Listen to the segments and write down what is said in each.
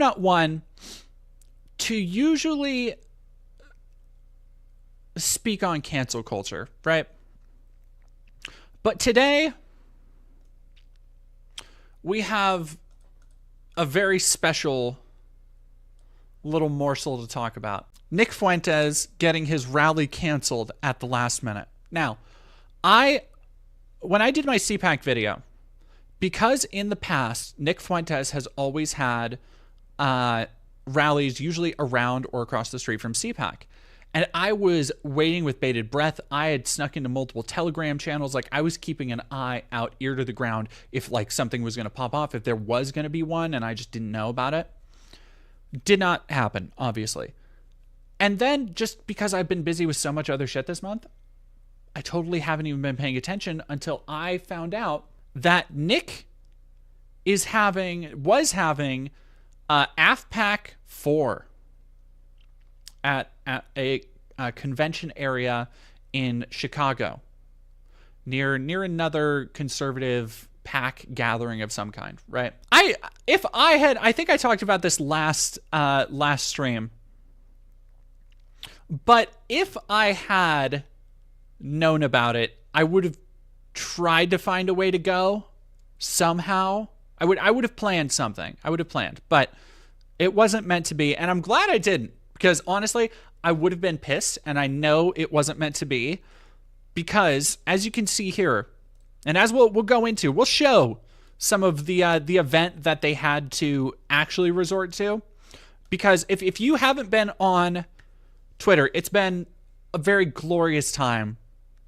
not one to usually speak on cancel culture, right? But today, we have a very special little morsel to talk about. Nick Fuentes getting his rally canceled at the last minute. Now, when I did my CPAC video, because in the past, Nick Fuentes has always had rallies usually around or across the street from CPAC. And I was waiting with bated breath. I had snuck into multiple Telegram channels. Like, I was keeping an eye out, ear to the ground, if like something was going to pop off, if there was going to be one, and I just didn't know about it. Did not happen, obviously. And then, just because I've been busy with so much other shit this month, I totally haven't even been paying attention until I found out that Nick was having AFPAC 4 at a convention area in Chicago, near another conservative PAC gathering of some kind, right? I think I talked about this last stream, but if I had known about it, I would have tried to find a way to go somehow. I would have planned something. But it wasn't meant to be, and I'm glad I didn't. Because honestly, I would have been pissed, and I know it wasn't meant to be, because as you can see here, and as we'll go into, we'll show some of the event that they had to actually resort to. Because if you haven't been on Twitter, it's been a very glorious time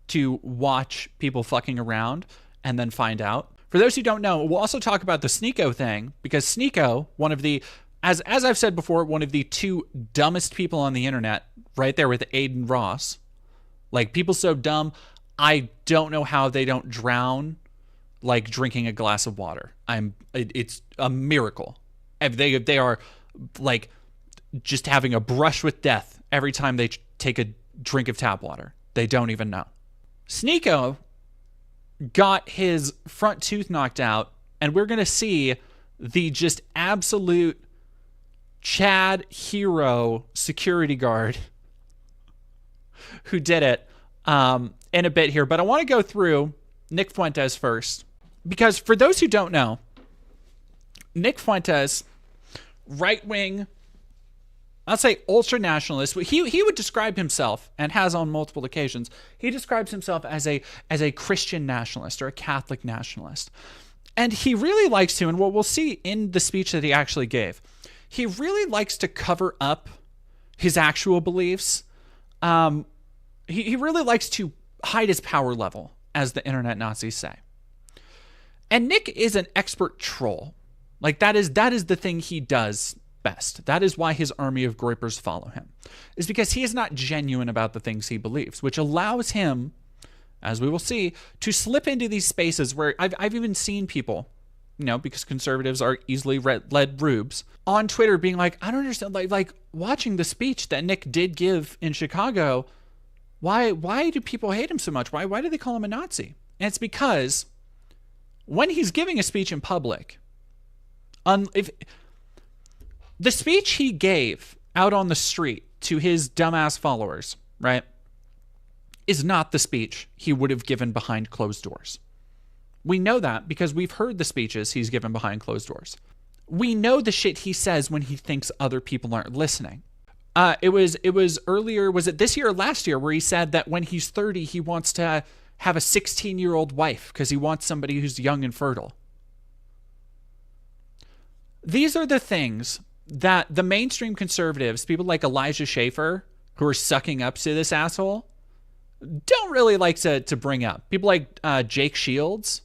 to watch people fucking around and then find out. For those who don't know, we'll also talk about the Sneeko thing, because Sneeko, one of the, as I've said before, one of the two dumbest people on the internet, right there with Aiden Ross. Like, people so dumb, I don't know how they don't drown like drinking a glass of water. It's a miracle. They are like just having a brush with death every time they take a drink of tap water. They don't even know. Sneeko got his front tooth knocked out, and we're going to see the just absolute Chad hero security guard who did it in a bit here. But I want to go through Nick Fuentes first, because for those who don't know, Nick Fuentes, right-wing, I'll say ultra-nationalist. He would describe himself, and has on multiple occasions, he describes himself as a Christian nationalist or a Catholic nationalist. And he really likes to, and what we'll see in the speech that he actually gave, he really likes to cover up his actual beliefs. He really likes to hide his power level, as the internet Nazis say. And Nick is an expert troll. Like, that is the thing he does best. That is why his army of groypers follow him, is because he is not genuine about the things he believes, which allows him, as we will see, to slip into these spaces where I've even seen people, because conservatives are easily led rubes, on Twitter being like, I don't understand, like watching the speech that Nick did give in Chicago, why do people hate him so much? Why do they call him a Nazi? And it's because when he's giving a speech in public, if the speech he gave out on the street to his dumbass followers, right, is not the speech he would have given behind closed doors. We know that because we've heard the speeches he's given behind closed doors. We know the shit he says when he thinks other people aren't listening. It was earlier, was it this year or last year, where he said that when he's 30, he wants to have a 16-year-old wife because he wants somebody who's young and fertile. These are the things that the mainstream conservatives, people like Elijah Schaffer, who are sucking up to this asshole, don't really like to bring up. People like Jake Shields,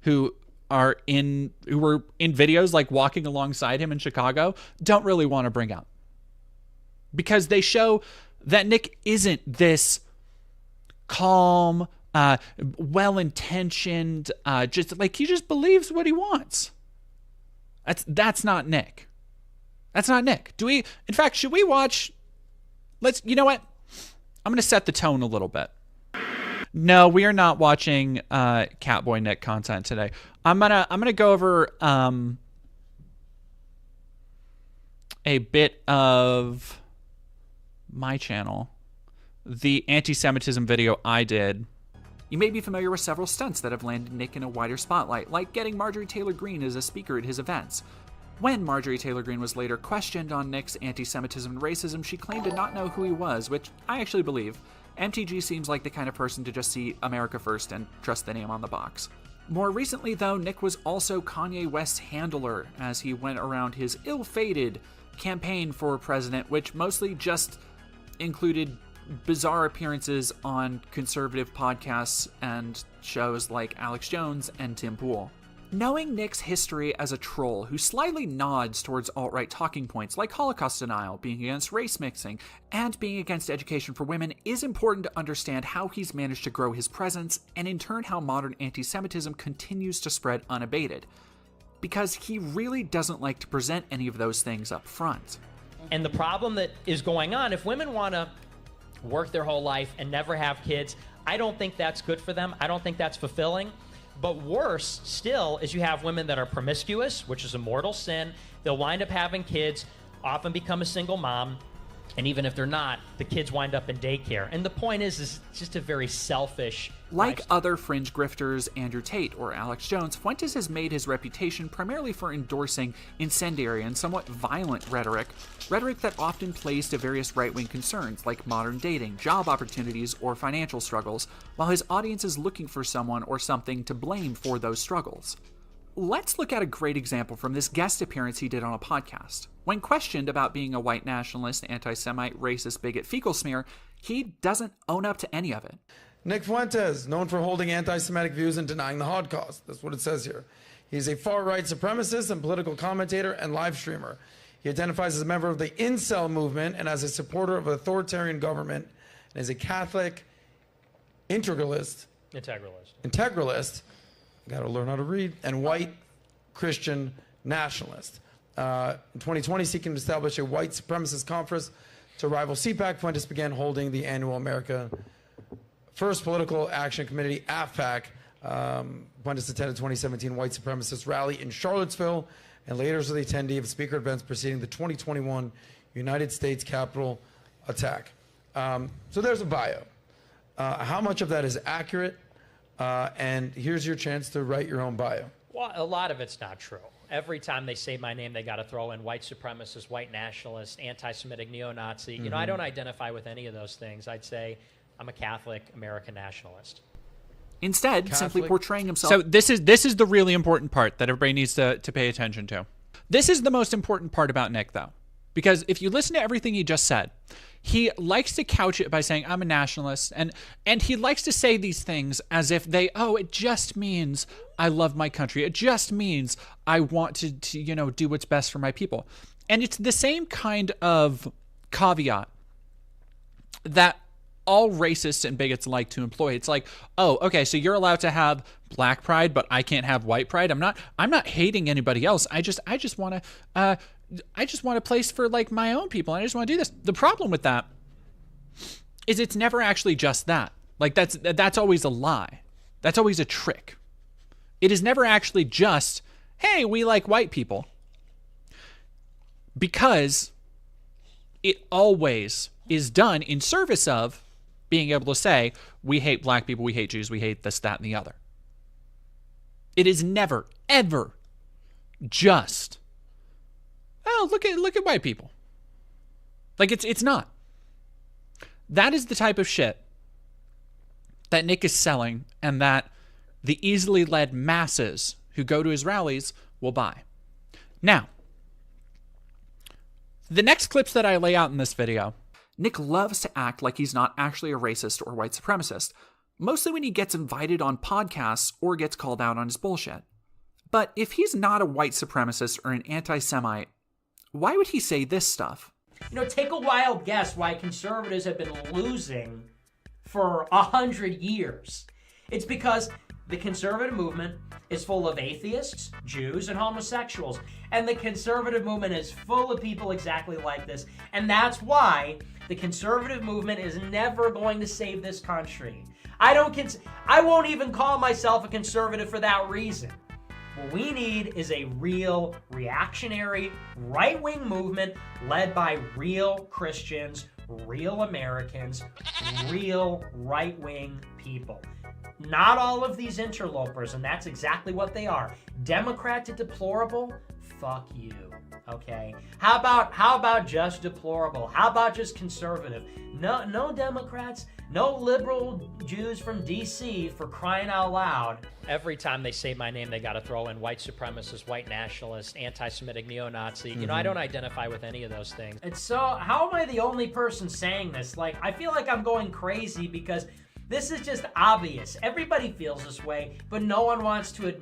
who were in videos like walking alongside him in Chicago, don't really want to bring up. Because they show that Nick isn't this calm, well-intentioned, just like he just believes what he wants. That's not Nick. That's not Nick. In fact, should we watch? You know what? I'm going to set the tone a little bit. No, we are not watching Catboy Nick content today. I'm gonna go over a bit of my channel, the anti-Semitism video I did. You may be familiar with several stunts that have landed Nick in a wider spotlight, like getting Marjorie Taylor Greene as a speaker at his events. When Marjorie Taylor Greene was later questioned on Nick's anti-Semitism and racism, she claimed to not know who he was, which I actually believe. MTG seems like the kind of person to just see America first and trust the name on the box. More recently, though, Nick was also Kanye West's handler as he went around his ill-fated campaign for president, which mostly just included bizarre appearances on conservative podcasts and shows like Alex Jones and Tim Pool. Knowing Nick's history as a troll who slightly nods towards alt-right talking points like Holocaust denial, being against race mixing, and being against education for women is important to understand how he's managed to grow his presence and in turn how modern anti-Semitism continues to spread unabated. Because he really doesn't like to present any of those things up front. And the problem that is going on, if women want to work their whole life and never have kids, I don't think that's good for them. I don't think that's fulfilling. But worse still is you have women that are promiscuous, which is a mortal sin. They'll wind up having kids, often become a single mom, and even if they're not, the kids wind up in daycare. And the point is it's just a very selfish Like lifestyle. other fringe grifters, Andrew Tate or Alex Jones, Fuentes has made his reputation primarily for endorsing incendiary and somewhat violent rhetoric that often plays to various right-wing concerns like modern dating, job opportunities, or financial struggles, while his audience is looking for someone or something to blame for those struggles. Let's look at a great example from this guest appearance he did on a podcast. When questioned about being a white nationalist, anti-Semite, racist, bigot, fecal smear, he doesn't own up to any of it. Nick Fuentes, known for holding anti-Semitic views and denying the Holocaust. That's what it says here. He's a far-right supremacist and political commentator and live streamer. He identifies as a member of the incel movement and as a supporter of authoritarian government, and is a Catholic integralist, got to learn how to read, and white Christian nationalist. In 2020, seeking to establish a white supremacist conference to rival CPAC, Fuentes began holding the annual America First Political Action Committee, AFPAC. Fuentes attended 2017 white supremacist rally in Charlottesville and later was the attendee of speaker events preceding the 2021 United States Capitol attack. So there's a bio. How much of that is accurate? And here's your chance to write your own bio. Well, a lot of it's not true. Every time they say my name, they got to throw in white supremacist, white nationalist, anti-Semitic, neo-Nazi. You know, I don't identify with any of those things. I'd say I'm a Catholic American nationalist. Instead, Catholic. simply portraying himself. So this is the really important part that everybody needs to pay attention to. This is the most important part about Nick, though. Because if you listen to everything he just said, he likes to couch it by saying, I'm a nationalist. And he likes to say these things as if it just means I love my country. It just means I want to do what's best for my people. And it's the same kind of caveat that all racists and bigots like to employ. It's like, oh, okay, so you're allowed to have black pride, but I can't have white pride. I'm not hating anybody else. I just want a place for like my own people. I just want to do this. The problem with that is it's never actually just that. Like that's always a lie. That's always a trick. It is never actually just, hey, we like white people. Because it always is done in service of being able to say, we hate black people, we hate Jews, we hate this, that, and the other. It is never, ever just, oh, look at white people. Like it's not. That is the type of shit that Nick is selling and that the easily led masses who go to his rallies will buy. Now, the next clips that I lay out in this video, Nick loves to act like he's not actually a racist or white supremacist, mostly when he gets invited on podcasts or gets called out on his bullshit. But if he's not a white supremacist or an anti-Semite, why would he say this stuff? Take a wild guess why conservatives have been losing for 100 years. It's because the conservative movement is full of atheists, Jews, and homosexuals. And the conservative movement is full of people exactly like this. And that's why the conservative movement is never going to save this country. I won't even call myself a conservative for that reason. What we need is a real reactionary right-wing movement led by real Christians, real Americans, real right-wing people. Not all of these interlopers, and that's exactly what they are. Democrat to deplorable? Fuck you. Okay? How about just deplorable? How about just conservative? No Democrats, no liberal Jews from DC, for crying out loud. Every time they say my name, they got to throw in white supremacist, white nationalist, anti-Semitic, neo-Nazi. You know, I don't identify with any of those things. And so, how am I the only person saying this? Like, I feel like I'm going crazy because this is just obvious. Everybody feels this way, but no one wants to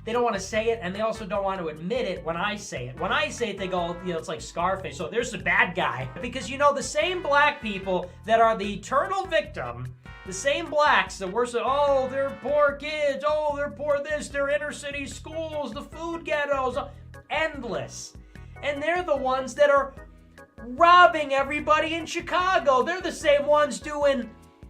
they don't want to say it, and they also don't want to admit it when I say it. When I say it, they go, you know, it's like Scarface. So there's the bad guy. Because, you know, the same black people that are the eternal victim, the same blacks that were saying, oh, they're poor kids, oh, they're poor this, they're inner city schools, the food ghettos, endless. And they're the ones that are robbing everybody in Chicago. They're the same ones doing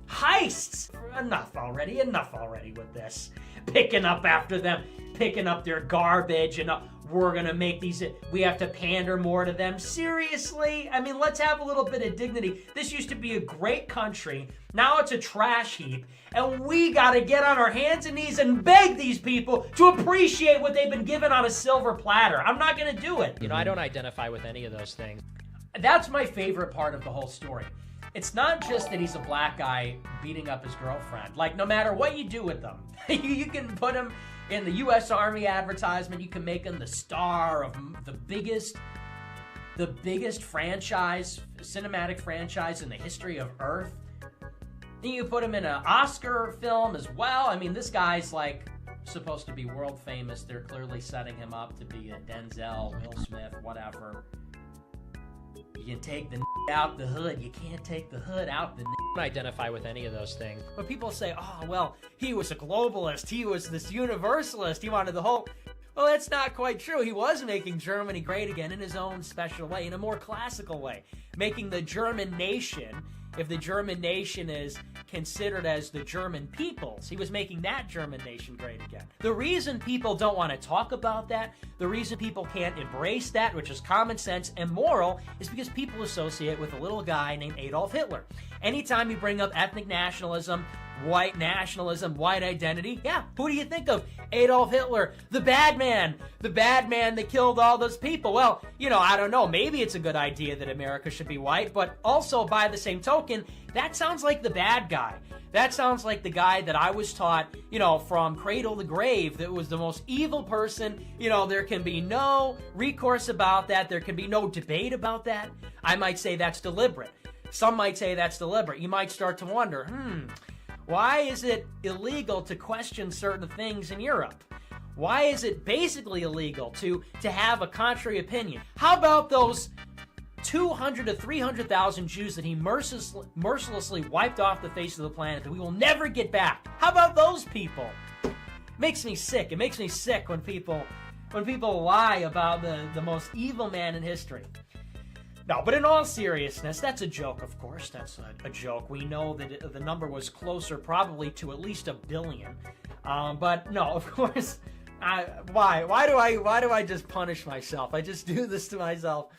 heists. Enough already with this. Picking up after them, picking up their garbage, and we're gonna make these, we have to pander more to them. Seriously? I mean, let's have a little bit of dignity. This used to be a great country. Now it's a trash heap, and we gotta get on our hands and knees and beg these people to appreciate what they've been given on a silver platter. I'm not gonna do it. You know, I don't identify with any of those things. That's my favorite part of the whole story. It's not just that he's a black guy beating up his girlfriend. Like, no matter what you do with them, you can put him in the U.S. Army advertisement. You can make him the star of the biggest franchise, cinematic franchise in the history of Earth. Then you put him in an Oscar film as well. I mean, this guy's like supposed to be world famous. They're clearly setting him up to be a Denzel, Will Smith, whatever. You can take the out the hood. You can't take the hood out the. I don't identify with any of those things. But people say, oh, well, he was a globalist. He was this universalist. He wanted the whole. Well, that's not quite true. He was making Germany great again in his own special way, in a more classical way. Making the German nation, if the German nation is considered as the German peoples, he was making that German nation great again. The reason people don't want to talk about that, the reason people can't embrace that, which is common sense and moral, is because people associate with a little guy named Adolf Hitler. Anytime you bring up ethnic nationalism, white identity, yeah, who do you think of? Adolf Hitler, the bad man that killed all those people. Well, you know, I don't know, maybe it's a good idea that America should be white, but also by the same token, that sounds like the bad guy. That sounds like the guy that I was taught, you know, from cradle to grave, that was the most evil person. You know, there can be no recourse about that. There can be no debate about that. I might say that's deliberate. Some might say that's deliberate. You might start to wonder, why is it illegal to question certain things in Europe? Why is it basically illegal to have a contrary opinion? How about those 200 to 300,000 Jews that he mercilessly wiped off the face of the planet that we will never get back? How about those people? Makes me sick. It makes me sick when people lie about the most evil man in history. No, but in all seriousness, that's a joke, of course. That's a joke. We know that the number was closer probably to at least 1 billion. But no, of course, why do I just punish myself? I just do this to myself.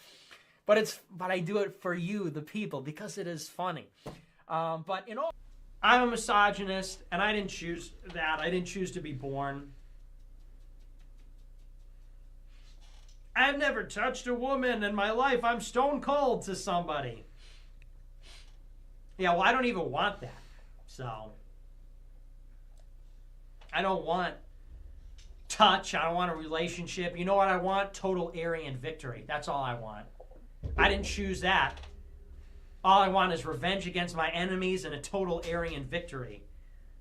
But I do it for you, the people, because it is funny. But in all, I'm a misogynist, and I didn't choose that. I didn't choose to be born. I've never touched a woman in my life. I'm stone cold to somebody. Yeah, well, I don't even want that. So, I don't want touch. I don't want a relationship. You know what I want? Total Aryan victory. That's all I want. I didn't choose that. All I want is revenge against my enemies and a total Aryan victory.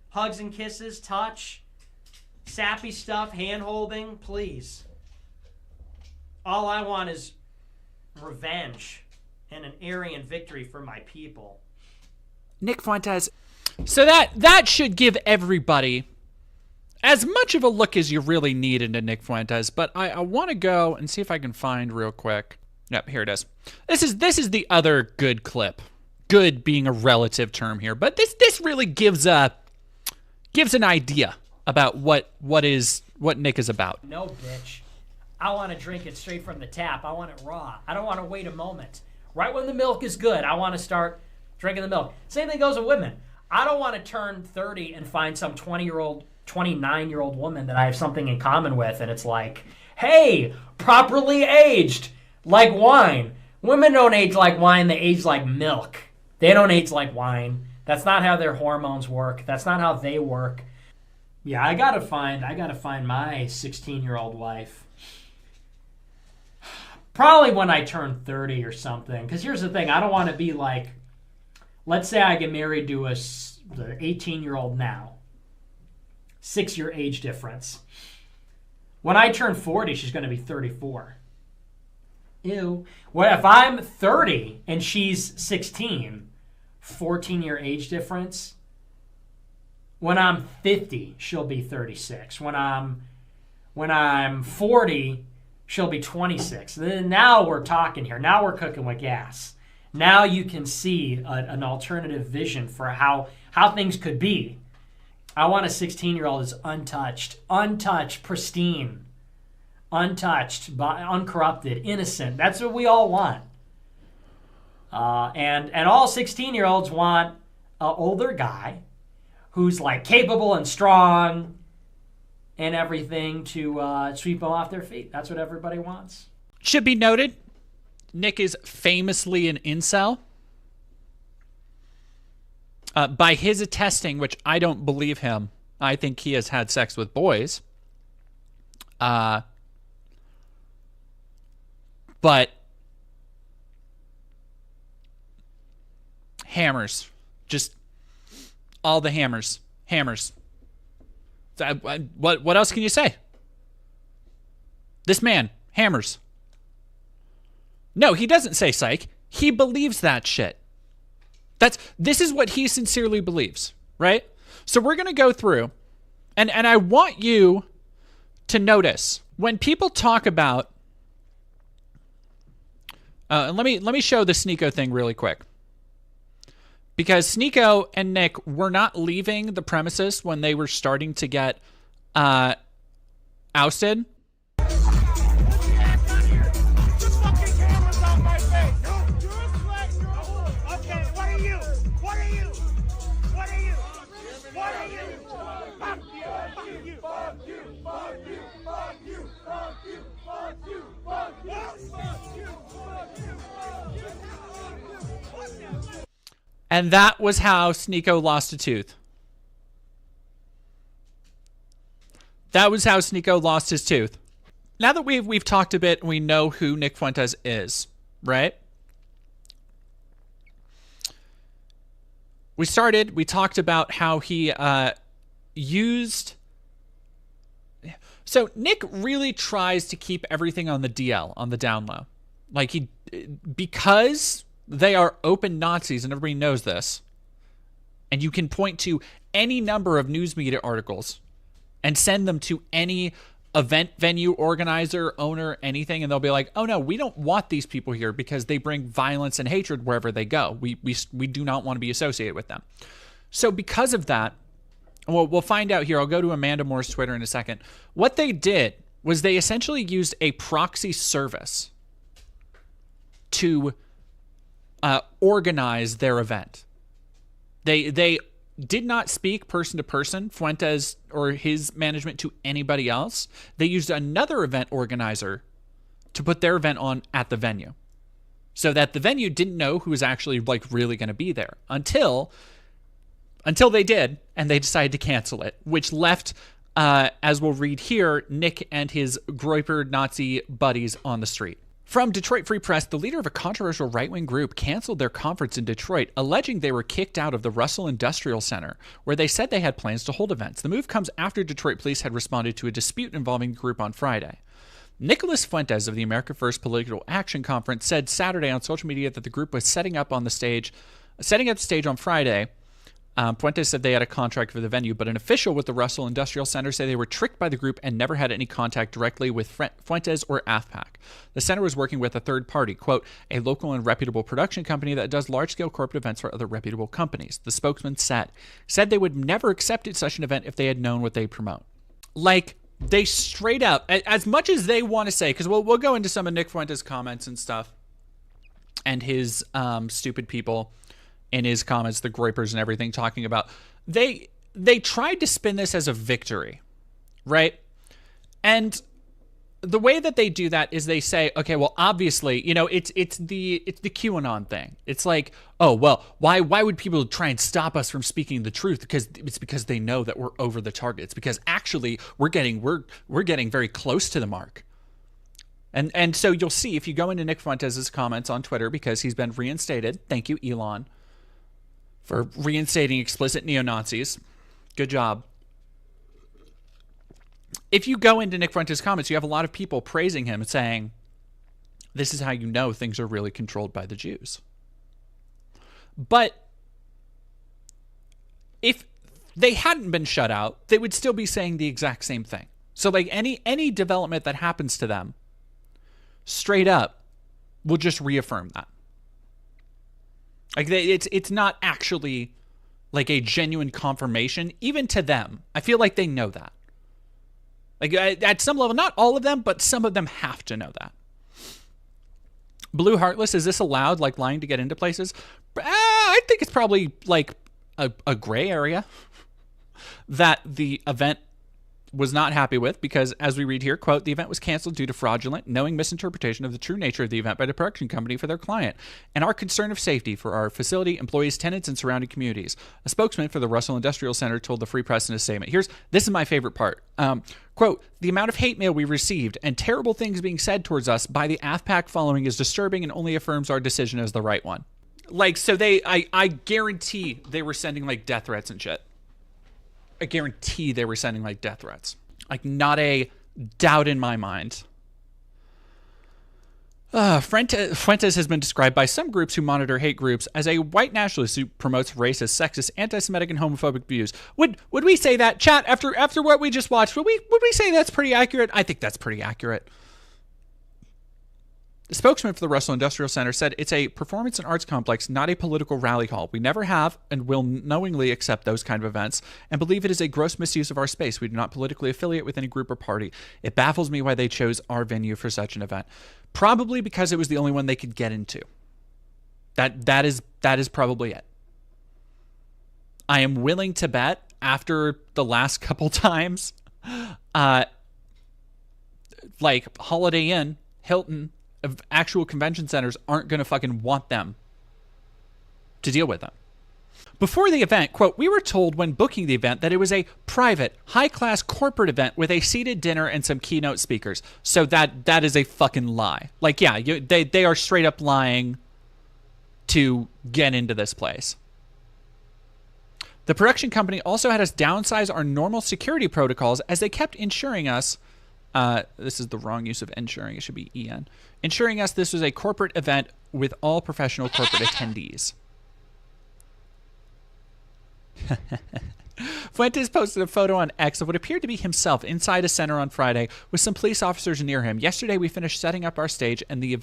Hugs and kisses, touch, sappy stuff, hand-holding, please. All I want is revenge and an Aryan victory for my people. Nick Fuentes. So that should give everybody as much of a look as you really need into Nick Fuentes. But I want to go and see if I can find real quick. Yep, here it is. This is the other good clip. Good being a relative term here, but this really gives an idea about what is what Nick is about. No, bitch. I want to drink it straight from the tap. I want it raw. I don't want to wait a moment. Right when the milk is good, I want to start drinking the milk. Same thing goes with women. I don't want to turn 30 and find some 20-year-old, 29-year-old woman that I have something in common with, and it's like, hey, properly aged, like wine. Women don't age like wine, they age like milk. They don't age like wine. That's not how their hormones work. That's not how they work. Yeah, I gotta find my 16-year-old wife. Probably when I turn 30 or something. Because here's the thing, I don't want to be like, let's say I get married to a 18-year-old now. 6-year age difference. When I turn 40, she's going to be 34. Ew. What if I'm 30 and she's 16? 14-year age difference. When I'm 50, she'll be 36. When I'm 40, she'll be 26. Then now we're talking here. Now we're cooking with gas. Now you can see an alternative vision for how things could be. I want a 16-year-old that's untouched, pristine, untouched, uncorrupted, innocent. That's what we all want. And all 16-year-olds want an older guy who's like capable and strong and everything to sweep them off their feet. That's what everybody wants. Should be noted, Nick is famously an incel. By his attesting, which I don't believe him, I think he has had sex with boys. But hammers. Just all the hammers. Hammers. What else can you say? This man, hammers. No, he doesn't say psych. He believes that shit. This is what he sincerely believes, right? So we're going to go through, and I want you to notice when people talk about, let me show the Sneeko thing really quick. Because Sneeko and Nick were not leaving the premises when they were starting to get ousted. And that was how Sneeko lost a tooth. That was how Sneeko lost his tooth. Now that we've talked a bit, we know who Nick Fuentes is, right? We talked about how he used... So Nick really tries to keep everything on the DL, on the down low. Like because they are open Nazis and everybody knows this, and you can point to any number of news media articles and send them to any event venue organizer, owner, anything, and they'll be like, oh no, we don't want these people here because they bring violence and hatred wherever they go. We do not want to be associated with them. So because of that, well, we'll find out here. I'll go to Amanda Moore's Twitter in a second. What they did was they essentially used a proxy service to organize their event. They did not speak person to person, Fuentes or his management, to anybody else. They used another event organizer to put their event on at the venue, so that the venue didn't know who was actually like really going to be there until they did, and they decided to cancel it, which left, as we'll read here, Nick and his groiper Nazi buddies on the street. From Detroit Free Press, the leader of a controversial right-wing group canceled their conference in Detroit, alleging they were kicked out of the Russell Industrial Center, where they said they had plans to hold events. The move comes after Detroit police had responded to a dispute involving the group on Friday. Nicholas Fuentes of the America First Political Action Conference said Saturday on social media that the group was setting up the stage on Friday. Fuentes said they had a contract for the venue, but an official with the Russell Industrial Center said they were tricked by the group and never had any contact directly with Fuentes or AFPAC. The center was working with a third party, quote, a local and reputable production company that does large-scale corporate events for other reputable companies. The spokesman said they would never accepted such an event if they had known what they promote. Like, they straight up, as much as they want to say, because we'll go into some of Nick Fuentes' comments and stuff, and his stupid people in his comments, the groypers and everything, talking about, they tried to spin this as a victory, right? And the way that they do that is they say, okay, well, obviously, it's the QAnon thing. It's like, oh, well, why would people try and stop us from speaking the truth? Because they know that we're over the target. It's because actually we're getting very close to the mark. And so you'll see if you go into Nick Fuentes' comments on Twitter, because he's been reinstated. Thank you, Elon, for reinstating explicit neo-Nazis. Good job. If you go into Nick Fuentes' comments, you have a lot of people praising him and saying, this is how you know things are really controlled by the Jews. But if they hadn't been shut out, they would still be saying the exact same thing. So like any development that happens to them, straight up, will just reaffirm that. Like it's not actually like a genuine confirmation, even to them. I feel like they know that. Like at some level, not all of them, but some of them have to know that. Blue Heartless, is this allowed, like lying to get into places? I think it's probably like a gray area that the event was not happy with, because as we read here, quote, the event was canceled due to fraudulent, knowing misinterpretation of the true nature of the event by the production company for their client, and our concern of safety for our facility, employees, tenants, and surrounding communities. A spokesman for the Russell Industrial Center told the Free Press in a statement. This is my favorite part. Quote, the amount of hate mail we received and terrible things being said towards us by the AFPAC following is disturbing and only affirms our decision as the right one. Like, so I guarantee they were sending like death threats and shit. I guarantee they were sending like death threats. Like, not a doubt in my mind. Fuentes has been described by some groups who monitor hate groups as a white nationalist who promotes racist, sexist, anti-Semitic, and homophobic views. Would we say that, chat, after what we just watched? Would we say that's pretty accurate? I think that's pretty accurate. The spokesman for the Russell Industrial Center said it's a performance and arts complex, not a political rally hall. We never have and will knowingly accept those kind of events and believe it is a gross misuse of our space. We do not politically affiliate with any group or party. It baffles me why they chose our venue for such an event. Probably because it was the only one they could get into. That is probably it. I am willing to bet after the last couple times, like Holiday Inn, Hilton, actual convention centers aren't going to fucking want them to deal with them. Before the event, quote, we were told when booking the event that it was a private, high-class corporate event with a seated dinner and some keynote speakers. So that is a fucking lie. Like, yeah, they are straight up lying to get into this place. The production company also had us downsize our normal security protocols as they kept ensuring us, this is the wrong use of ensuring, it should be EN, ensuring us this was a corporate event with all professional corporate attendees. Fuentes posted a photo on X of what appeared to be himself inside a center on Friday with some police officers near him. Yesterday we finished setting up our stage and the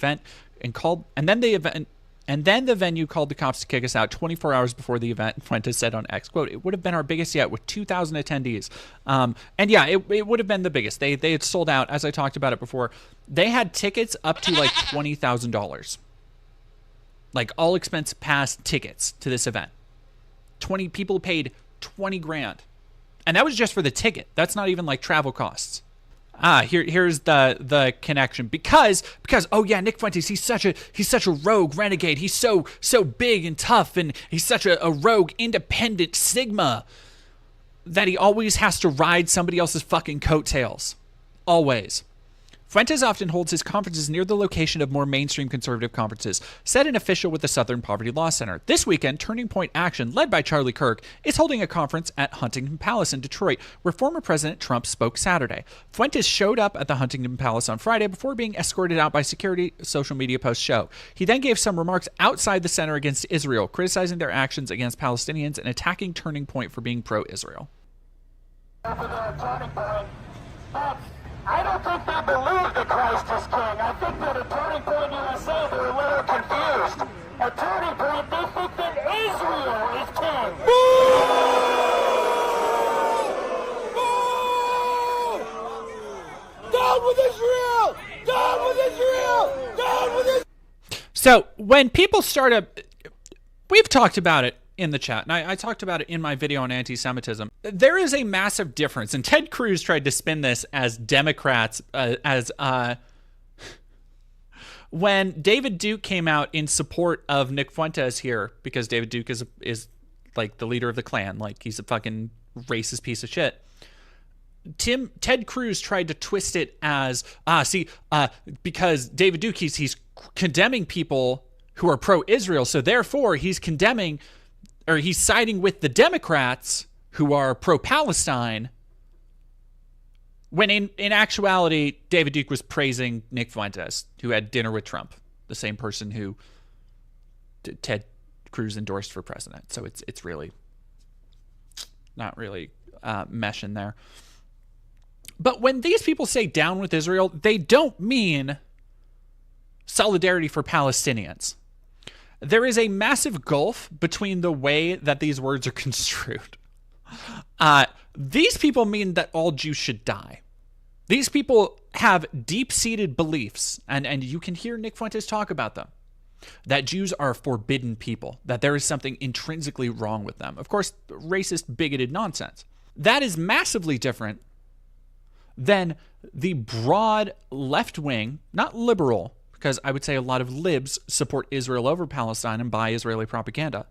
venue called the cops to kick us out 24 hours before the event, Fuentes said on X. Quote, it would have been our biggest yet with 2,000 attendees. And yeah, it would have been the biggest. They had sold out, as I talked about it before. They had tickets up to like $20,000. Like all expense pass tickets to this event. 20 people paid 20 grand. And that was just for the ticket. That's not even like travel costs. Here's the connection because oh yeah, Nick Fuentes, he's such a rogue renegade. He's so big and tough, and he's such a rogue independent Sigma that he always has to ride somebody else's fucking coattails. Always. Fuentes often holds his conferences near the location of more mainstream conservative conferences, said an official with the Southern Poverty Law Center. This weekend, Turning Point Action, led by Charlie Kirk, is holding a conference at Huntington Palace in Detroit, where former President Trump spoke Saturday. Fuentes showed up at the Huntington Palace on Friday before being escorted out by security, social media posts show. He then gave some remarks outside the center against Israel, criticizing their actions against Palestinians and attacking Turning Point for being pro-Israel. I don't think they believe that Christ is king. I think that at Turning Point USA, they're a little confused. At Turning Point, they think that Israel is king. when people start up, we've talked about it in the chat, and I talked about it in my video on anti-Semitism. There is a massive difference, and Ted Cruz tried to spin this as Democrats, when David Duke came out in support of Nick Fuentes here, because David Duke is like the leader of the Klan, like he's a fucking racist piece of shit. Ted Cruz tried to twist it as because David Duke he's condemning people who are pro-Israel, so therefore he's condemning, or he's siding with the Democrats who are pro-Palestine. When in actuality, David Duke was praising Nick Fuentes, who had dinner with Trump, the same person who Ted Cruz endorsed for president. So it's really not really meshing there. But when these people say down with Israel, they don't mean solidarity for Palestinians. There is a massive gulf between the way that these words are construed. These people mean that all Jews should die. These people have deep-seated beliefs, and you can hear Nick Fuentes talk about them, that Jews are a forbidden people, that there is something intrinsically wrong with them. Of course, racist, bigoted nonsense. That is massively different than the broad left-wing, not liberal, because I would say a lot of libs support Israel over Palestine and buy Israeli propaganda,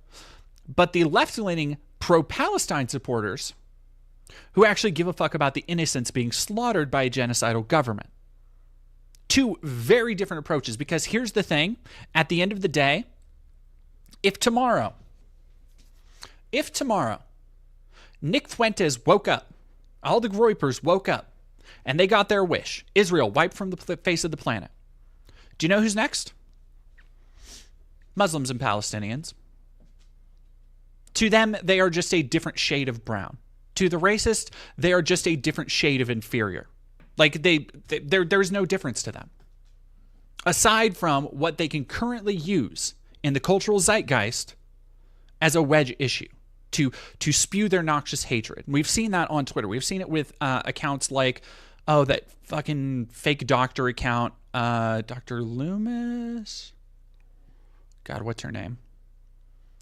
but the left-leaning pro-Palestine supporters who actually give a fuck about the innocents being slaughtered by a genocidal government. Two very different approaches, because here's the thing. At the end of the day, if tomorrow Nick Fuentes woke up, all the Groypers woke up, and they got their wish, Israel wiped from the face of the planet, do you know who's next? Muslims and Palestinians. To them, they are just a different shade of brown. To the racist, they are just a different shade of inferior. Like there's no difference to them. Aside from what they can currently use in the cultural zeitgeist as a wedge issue to spew their noxious hatred. We've seen that on Twitter. We've seen it with accounts like, that fucking fake doctor account, Dr. Loomis. God, what's her name?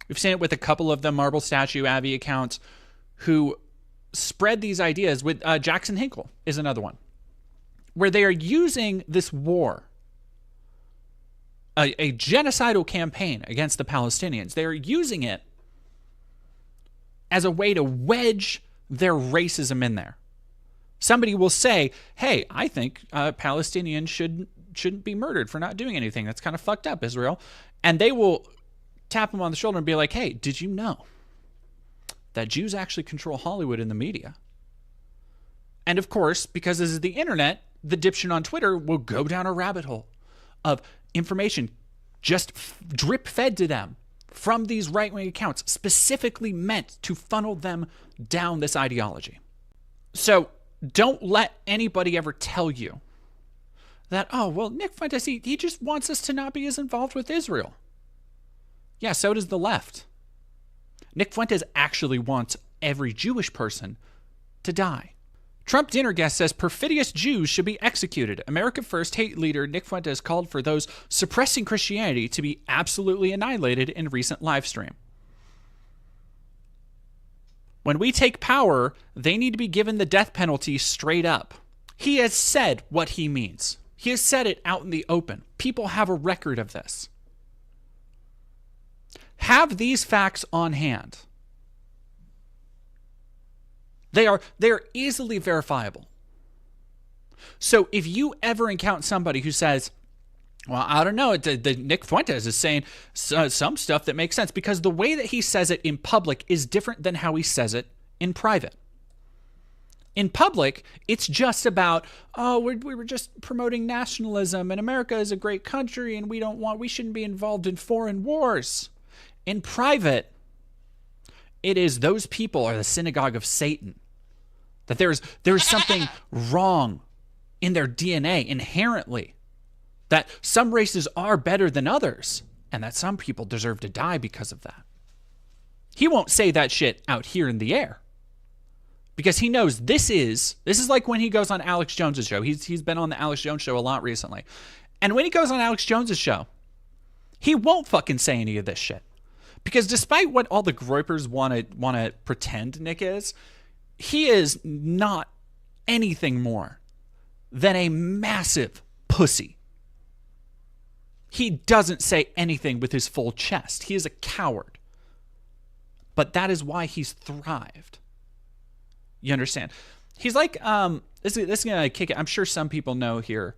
We've seen it with a couple of the Marble Statue Abbey accounts who spread these ideas. With Jackson Hinkle is another one, where they are using this war, a genocidal campaign against the Palestinians. They are using it as a way to wedge their racism in there. Somebody will say, hey, I think Palestinians shouldn't be murdered for not doing anything. That's kind of fucked up, Israel. And they will tap them on the shoulder and be like, hey, did you know that Jews actually control Hollywood and the media? And of course, because this is the internet, the dipshit on Twitter will go down a rabbit hole of information just drip fed to them from these right-wing accounts, specifically meant to funnel them down this ideology. So don't let anybody ever tell you that, Nick Fuentes, he just wants us to not be as involved with Israel. Yeah, so does the left. Nick Fuentes actually wants every Jewish person to die. Trump dinner guest says perfidious Jews should be executed. America First hate leader Nick Fuentes called for those suppressing Christianity to be absolutely annihilated in recent live stream. When we take power, they need to be given the death penalty straight up. He has said what he means. He has said it out in the open. People have a record of this. Have these facts on hand. They are easily verifiable. So if you ever encounter somebody who says, well, I don't know, Nick Fuentes is saying some stuff that makes sense, because the way that he says it in public is different than how he says it in private. In public, it's just about, we were just promoting nationalism and America is a great country and we shouldn't be involved in foreign wars. In private, it is those people are the synagogue of Satan. That there's something wrong in their DNA inherently. That some races are better than others, and that some people deserve to die because of that. He won't say that shit out here in the air, because he knows this is like when he goes on Alex Jones's show. He's been on the Alex Jones show a lot recently. And when he goes on Alex Jones's show, He won't fucking say any of this shit. Because despite what all the groypers want to pretend Nick is, he is not anything more than a massive pussy. He doesn't say anything with his full chest. He is a coward. But that is why he's thrived. You understand? He's like, this is going to kick it. I'm sure some people know here.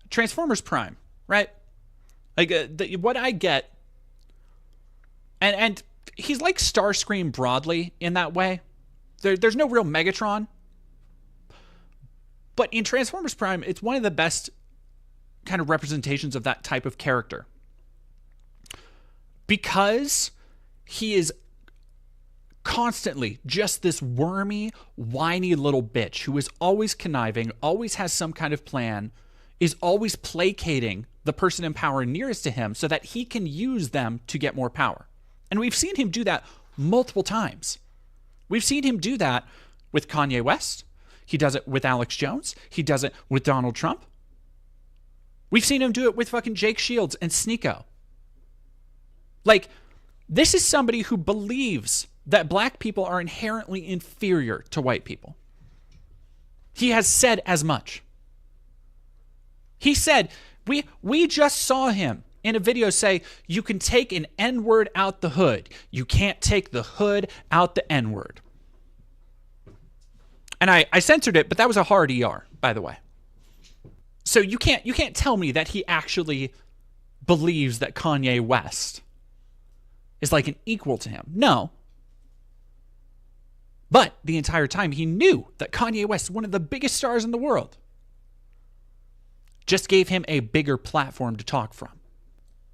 Transformers Prime, right? Like, what I get, and he's like Starscream broadly in that way. There's no real Megatron. But in Transformers Prime, it's one of the best kind of representations of that type of character. Because he is constantly just this wormy, whiny little bitch who is always conniving, always has some kind of plan, is always placating the person in power nearest to him so that he can use them to get more power. And we've seen him do that multiple times. We've seen him do that with Kanye West. He does it with Alex Jones. He does it with Donald Trump. We've seen him do it with fucking Jake Shields and Sneeko. Like, this is somebody who believes that black people are inherently inferior to white people. He has said as much. He said, we just saw him in a video say, you can take an N-word out the hood. You can't take the hood out the N-word. And I censored it, but that was a hard ER, by the way. So you can't tell me that he actually believes that Kanye West is like an equal to him. No. But the entire time he knew that Kanye West, one of the biggest stars in the world, just gave him a bigger platform to talk from.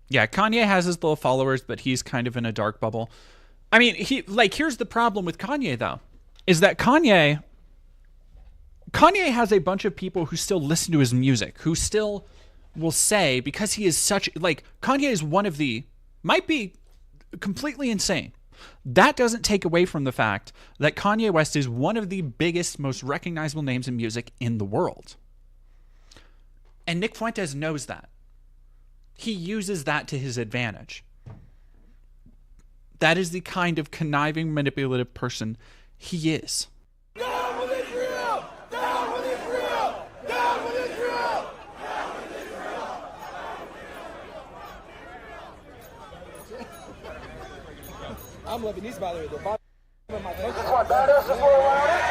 Yeah, Kanye has his little followers, but he's kind of in a dark bubble. I mean, here's the problem with Kanye, though, is that Kanye has a bunch of people who still listen to his music, who still will say, because he is such, like, Kanye is one of the, might be completely insane. That doesn't take away from the fact that Kanye West is one of the biggest, most recognizable names in music in the world. And Nick Fuentes knows that. He uses that to his advantage. That is the kind of conniving, manipulative person he is. Down with Israel! Down with Israel! Down with Israel! Down with Israel! I'm Lebanese, by the way. The bottom of my country. That's what badass is all around it.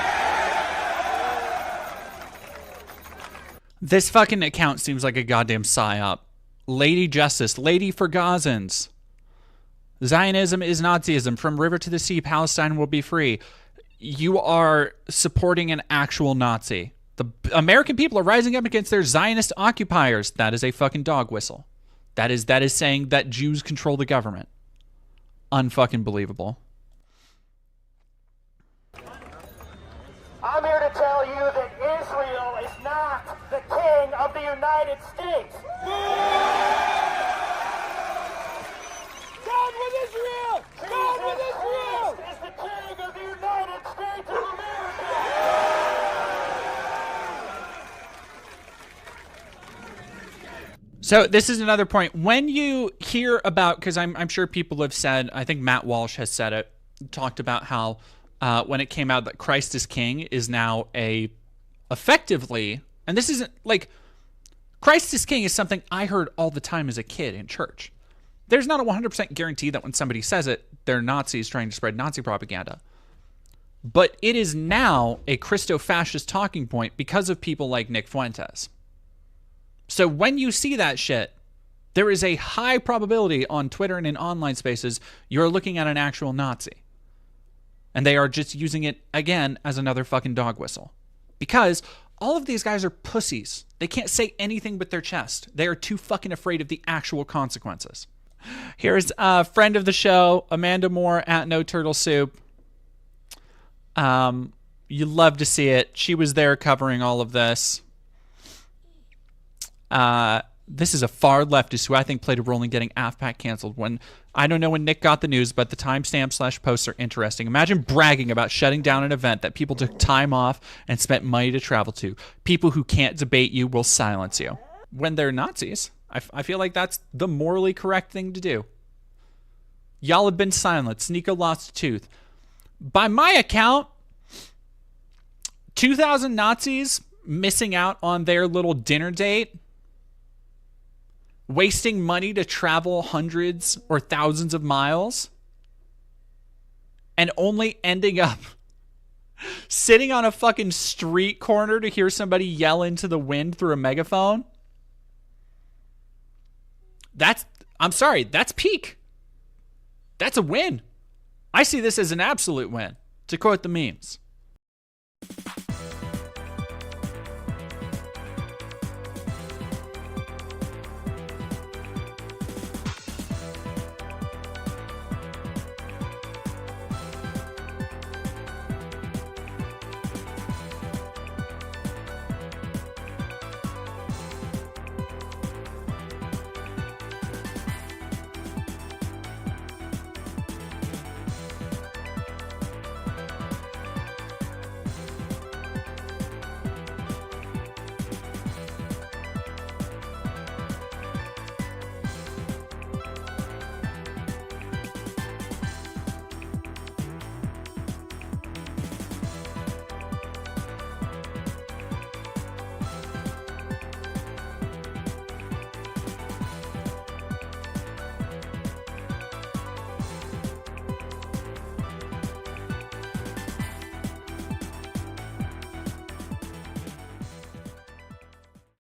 This fucking account seems like a goddamn psyop. Lady Justice, Lady for Gazans. Zionism is Nazism. From river to the sea, Palestine will be free. You are supporting an actual Nazi. The American people are rising up against their Zionist occupiers. That is a fucking dog whistle. That is saying that Jews control the government. Unfucking believable. I'm here to tell you that Israel is not the king of the United States. God with Israel! God with Israel! Jesus is the king of the United States of America! So this is another point. When you hear about, because I'm sure people have said, I think Matt Walsh has said it, talked about how when it came out that Christ is King is now effectively, and this isn't like, Christ is King is something I heard all the time as a kid in church. There's not a 100% guarantee that when somebody says it, they're Nazis trying to spread Nazi propaganda. But it is now a Christo-fascist talking point because of people like Nick Fuentes. So when you see that shit, there is a high probability on Twitter and in online spaces you're looking at an actual Nazi. And they are just using it, again, as another fucking dog whistle. Because all of these guys are pussies. They can't say anything but their chest. They are too fucking afraid of the actual consequences. Here's a friend of the show, Amanda Moore at No Turtle Soup. You love to see it. She was there covering all of this. This is a far leftist who I think played a role in getting AFPAC canceled. When I don't know when Nick got the news, but the timestamp/posts are interesting. Imagine bragging about shutting down an event that people took time off and spent money to travel to. People who can't debate you will silence you. When they're Nazis, I feel like that's the morally correct thing to do. Y'all have been silent. Sneeko lost a tooth. By my account, 2,000 Nazis missing out on their little dinner date, wasting money to travel hundreds or thousands of miles, and only ending up sitting on a fucking street corner to hear somebody yell into the wind through a megaphone. I'm sorry, that's peak. That's a win. I see this as an absolute win, to quote the memes.